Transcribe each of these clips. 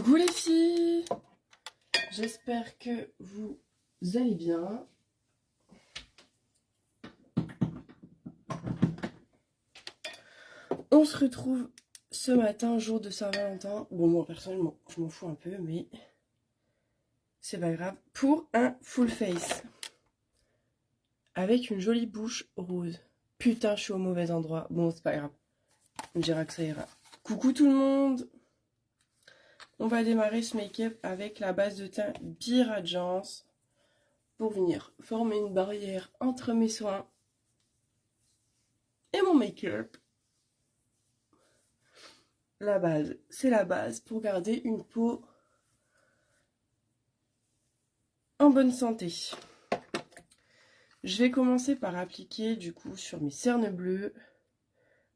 Coucou les filles, j'espère que vous allez bien. On se retrouve ce matin, jour de Saint-Valentin. Bon, moi personnellement, je m'en fous un peu, mais c'est pas grave. Pour un full face. Avec une jolie bouche rose. Putain, je suis au mauvais endroit. Bon, c'est pas grave. On dira que ça ira. Coucou tout le monde. On va démarrer ce make-up avec la base de teint Biragence pour venir former une barrière entre mes soins et mon make-up. La base, c'est la base pour garder une peau en bonne santé. Je vais commencer par appliquer du coup sur mes cernes bleues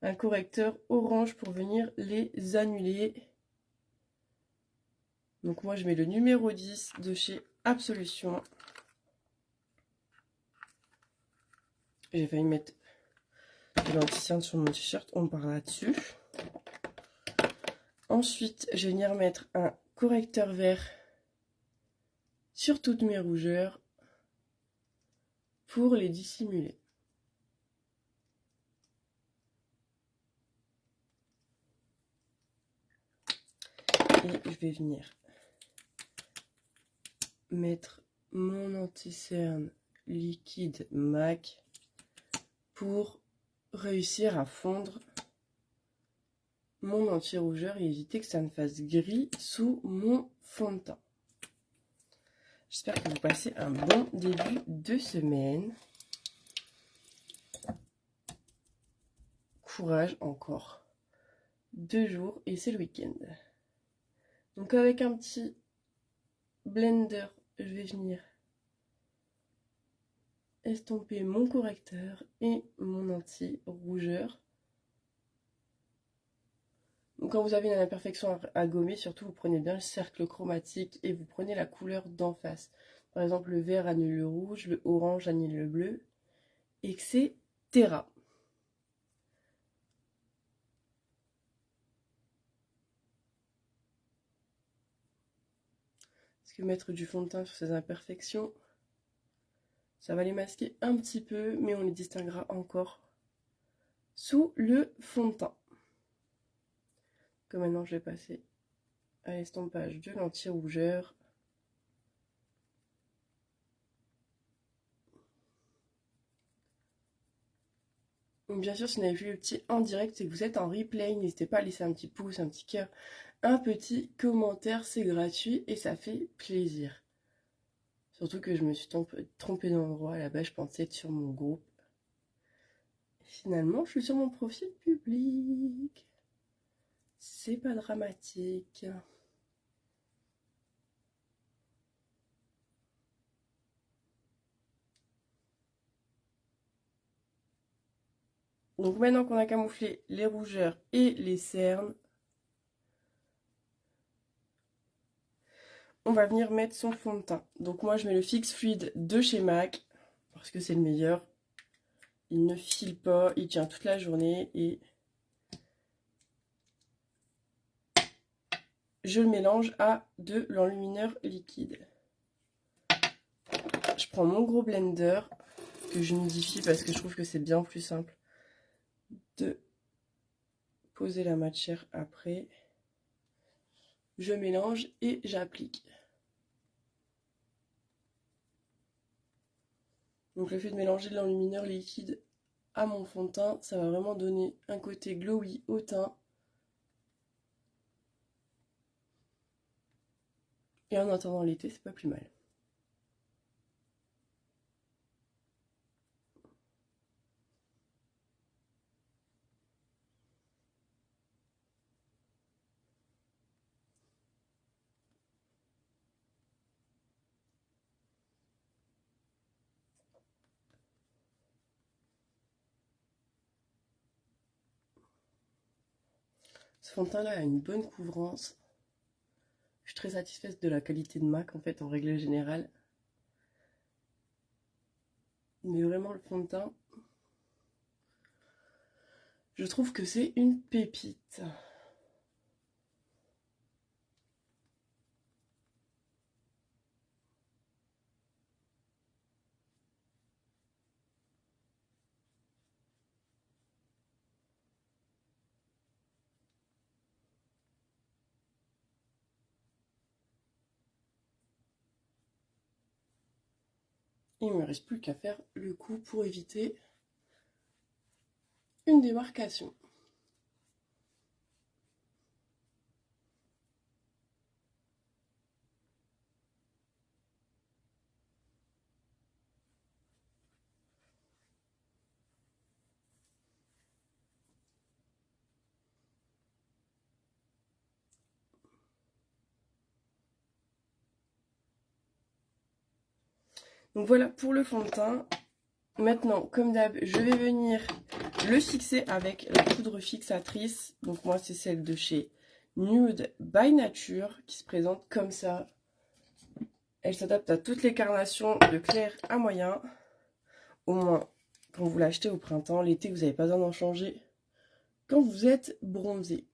un correcteur orange pour venir les annuler. Donc moi je mets le numéro 10 de chez Absolution. J'ai failli mettre de l'anti-cerne sur mon t-shirt, on part là-dessus. Ensuite, je vais venir mettre un correcteur vert sur toutes mes rougeurs pour les dissimuler. Et je vais venir mettre mon anti-cerne liquide MAC pour réussir à fondre mon anti-rougeur et éviter que ça ne fasse gris sous mon fond de teint. J'espère que vous passez un bon début de semaine. Courage, encore 2 jours et c'est le week-end. Donc avec un petit blender, je vais venir estomper mon correcteur et mon anti-rougeur. Donc quand vous avez une imperfection à gommer, surtout vous prenez bien le cercle chromatique et vous prenez la couleur d'en face. Par exemple, le vert annule le rouge, le orange annule le bleu, etc. Parce que mettre du fond de teint sur ces imperfections, ça va les masquer un petit peu, mais on les distinguera encore sous le fond de teint. Donc maintenant, je vais passer à l'estompage de l'anti-rougeur. Donc bien sûr, si vous n'avez vu le petit en direct, c'est que vous êtes en replay. N'hésitez pas à laisser un petit pouce, un petit cœur, un petit commentaire. C'est gratuit et ça fait plaisir. Surtout que je me suis trompée d'endroit. Là-bas, je pensais être sur mon groupe. Et finalement, je suis sur mon profil public. C'est pas dramatique. Donc maintenant qu'on a camouflé les rougeurs et les cernes, on va venir mettre son fond de teint. Donc moi je mets le Fix Fluid de chez MAC, parce que c'est le meilleur. Il ne file pas, il tient toute la journée et je le mélange à de l'enlumineur liquide. Je prends mon gros blender que j'humidifie parce que je trouve que c'est bien plus simple de poser la matière après. Je mélange et j'applique. Donc le fait de mélanger de l'enlumineur liquide à mon fond de teint, ça va vraiment donner un côté glowy au teint. Et en attendant l'été, c'est pas plus mal. Ce fond de teint là a une bonne couvrance. Je suis très satisfaite de la qualité de MAC en fait en règle générale. Mais vraiment le fond de teint, je trouve que c'est une pépite. Il ne me reste plus qu'à faire le coup pour éviter une démarcation. Donc voilà pour le fond de teint. Maintenant, comme d'hab, je vais venir le fixer avec la poudre fixatrice. Donc moi, c'est celle de chez Nude by Nature qui se présente comme ça. Elle s'adapte à toutes les carnations de clair à moyen. Au moins, quand vous l'achetez au printemps, l'été, vous n'avez pas besoin d'en changer quand vous êtes bronzé.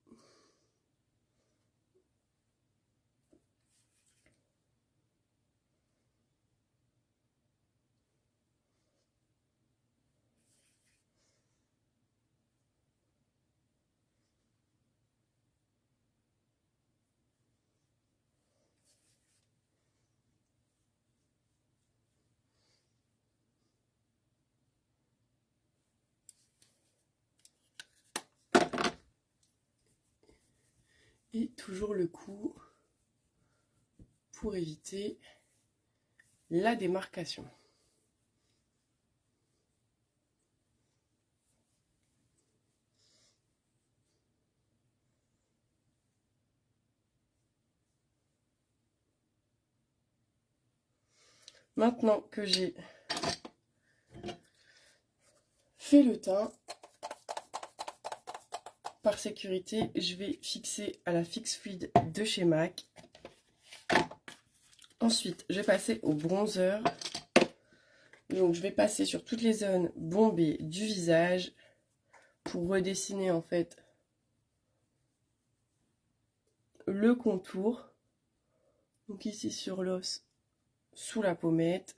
Et toujours le coup pour éviter la démarcation. Maintenant que j'ai fait le teint, par sécurité, je vais fixer à la Fix Fluid de chez MAC. Ensuite, je vais passer au bronzer. Donc, je vais passer sur toutes les zones bombées du visage pour redessiner en fait le contour. Donc ici sur l'os, sous la pommette.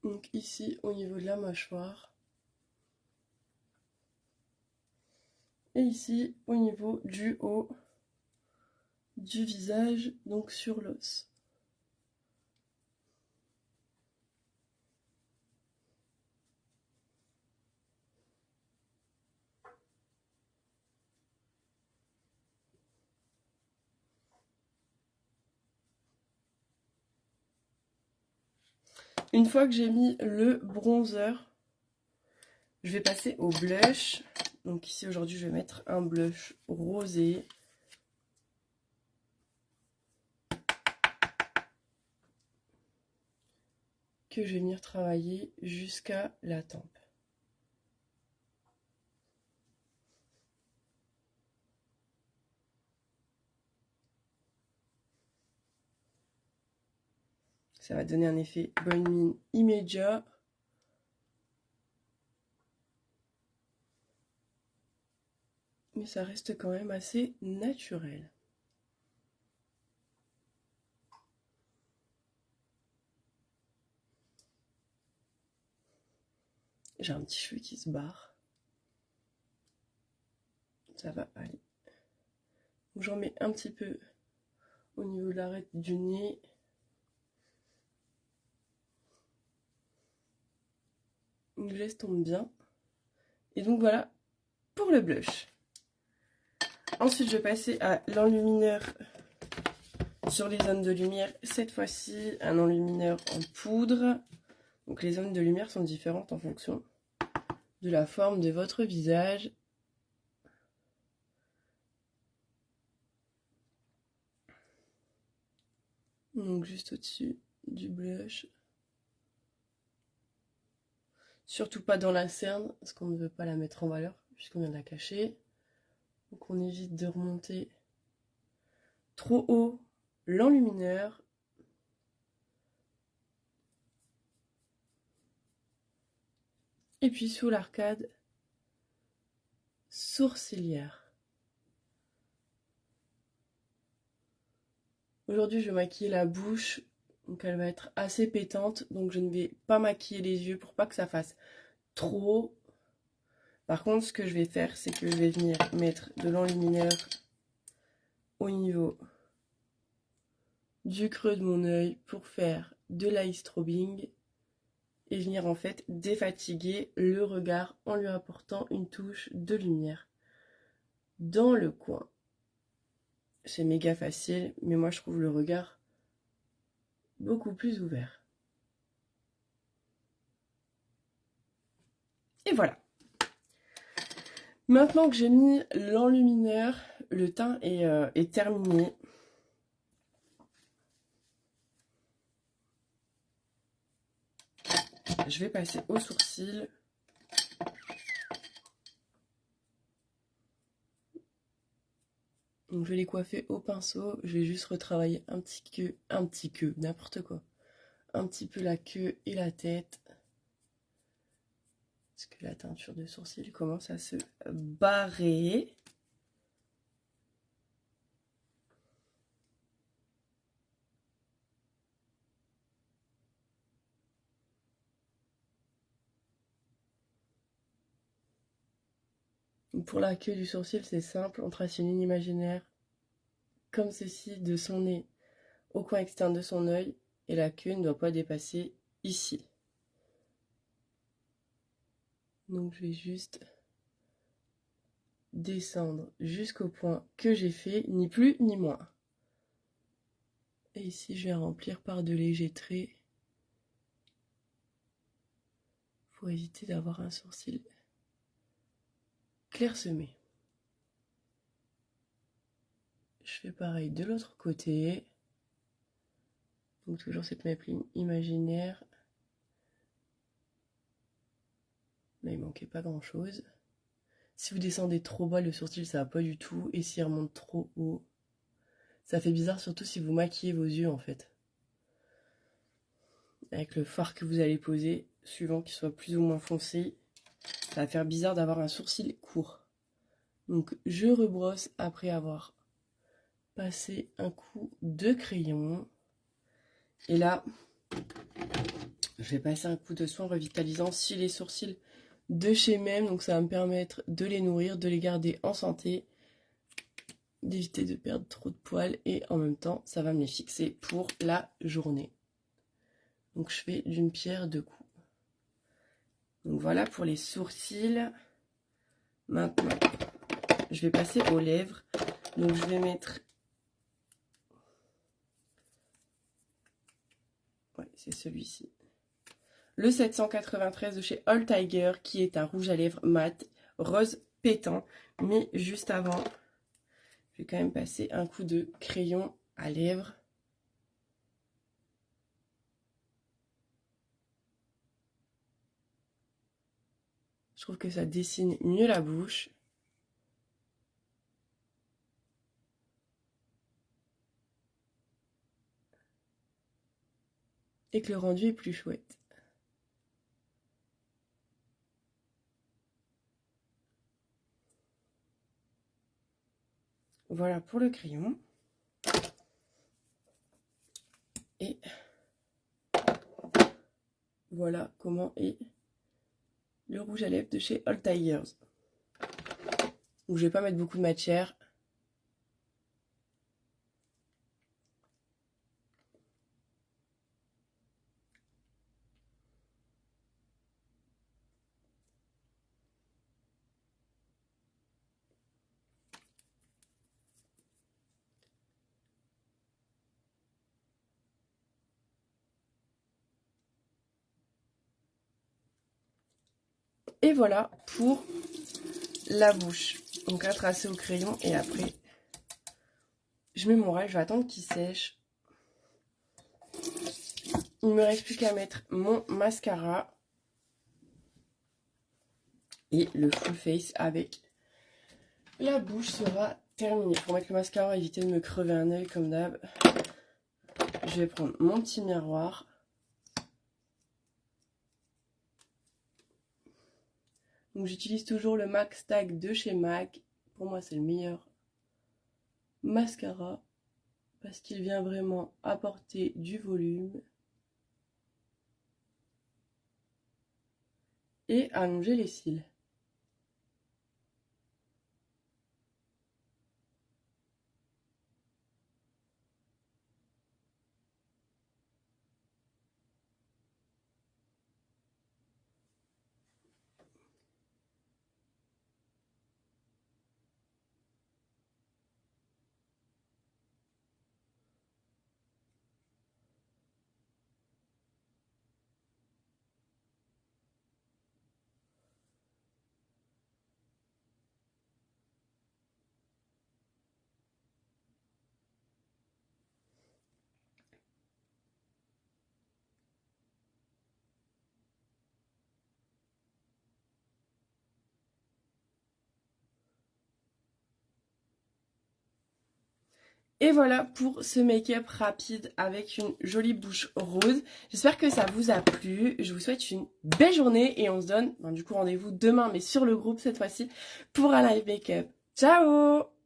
Donc ici au niveau de la mâchoire. Et ici au niveau du haut du visage, donc sur l'os. Une fois que j'ai mis le bronzer, je vais passer au blush. Donc ici aujourd'hui je vais mettre un blush rosé. Que je vais venir travailler jusqu'à la tempe. Ça va donner un effet bonne mine immédiat. Mais ça reste quand même assez naturel. J'ai un petit cheveu qui se barre. Ça va aller. J'en mets un petit peu au niveau de l'arête du nez. Je laisse tomber bien. Et donc voilà pour le blush. Ensuite, je vais passer à l'enlumineur sur les zones de lumière. Cette fois-ci, un enlumineur en poudre. Donc les zones de lumière sont différentes en fonction de la forme de votre visage. Donc juste au-dessus du blush. Surtout pas dans la cerne, parce qu'on ne veut pas la mettre en valeur, puisqu'on vient de la cacher. Donc on évite de remonter trop haut l'enlumineur. Et puis sous l'arcade sourcilière. Aujourd'hui, je vais maquiller la bouche, donc elle va être assez pétante, donc je ne vais pas maquiller les yeux pour pas que ça fasse trop. Par contre, ce que je vais faire, c'est que je vais venir mettre de l'enlumineur au niveau du creux de mon œil pour faire de l'eye strobing et venir en fait défatiguer le regard en lui apportant une touche de lumière dans le coin. C'est méga facile, mais moi je trouve le regard beaucoup plus ouvert. Et voilà. Maintenant que j'ai mis l'enlumineur, le teint est terminé. Je vais passer aux sourcils. Donc je vais les coiffer au pinceau. Je vais juste retravailler un petit queue, n'importe quoi. Un petit peu la queue et la tête. Parce que la teinture de sourcils commence à se barrer. Pour la queue du sourcil, c'est simple. On trace une ligne imaginaire comme ceci de son nez au coin externe de son œil. Et la queue ne doit pas dépasser ici. Donc je vais juste descendre jusqu'au point que j'ai fait, ni plus ni moins. Et ici, je vais remplir par de légers traits pour éviter d'avoir un sourcil clairsemé. Je fais pareil de l'autre côté. Donc toujours cette même ligne imaginaire. Là, il manquait pas grand chose. Si vous descendez trop bas, le sourcil, ça va pas du tout. Et s'il remonte trop haut, ça fait bizarre, surtout si vous maquillez vos yeux, en fait. Avec le fard que vous allez poser, suivant qu'il soit plus ou moins foncé, ça va faire bizarre d'avoir un sourcil court. Donc, je rebrosse après avoir passé un coup de crayon. Et là, je vais passer un coup de soin revitalisant sur les sourcils de chez même. Donc, ça va me permettre de les nourrir, de les garder en santé, d'éviter de perdre trop de poils et en même temps ça va me les fixer pour la journée. Donc je fais d'une pierre deux coups. Donc voilà pour les sourcils. Maintenant je vais passer aux lèvres. Donc je vais mettre, ouais, c'est celui-ci, le 793 de chez All Tiger, qui est un rouge à lèvres mat rose pétant. Mais juste avant, je vais quand même passer un coup de crayon à lèvres. Je trouve que ça dessine mieux la bouche. Et que le rendu est plus chouette. Voilà pour le crayon. Et voilà comment est le rouge à lèvres de chez All Tigers. Donc je vais pas mettre beaucoup de matière. Et voilà pour la bouche. Donc un tracé au crayon et après je mets mon rouge, je vais attendre qu'il sèche. Il me reste plus qu'à mettre mon mascara et le full face avec la bouche sera terminé. Pour mettre le mascara, éviter de me crever un œil comme d'hab. Je vais prendre mon petit miroir. Donc j'utilise toujours le MAC Stack de chez MAC. Pour moi c'est le meilleur mascara parce qu'il vient vraiment apporter du volume et allonger les cils. Et voilà pour ce make-up rapide avec une jolie bouche rose. J'espère que ça vous a plu. Je vous souhaite une belle journée et on se donne du coup rendez-vous demain mais sur le groupe cette fois-ci pour un live make-up. Ciao!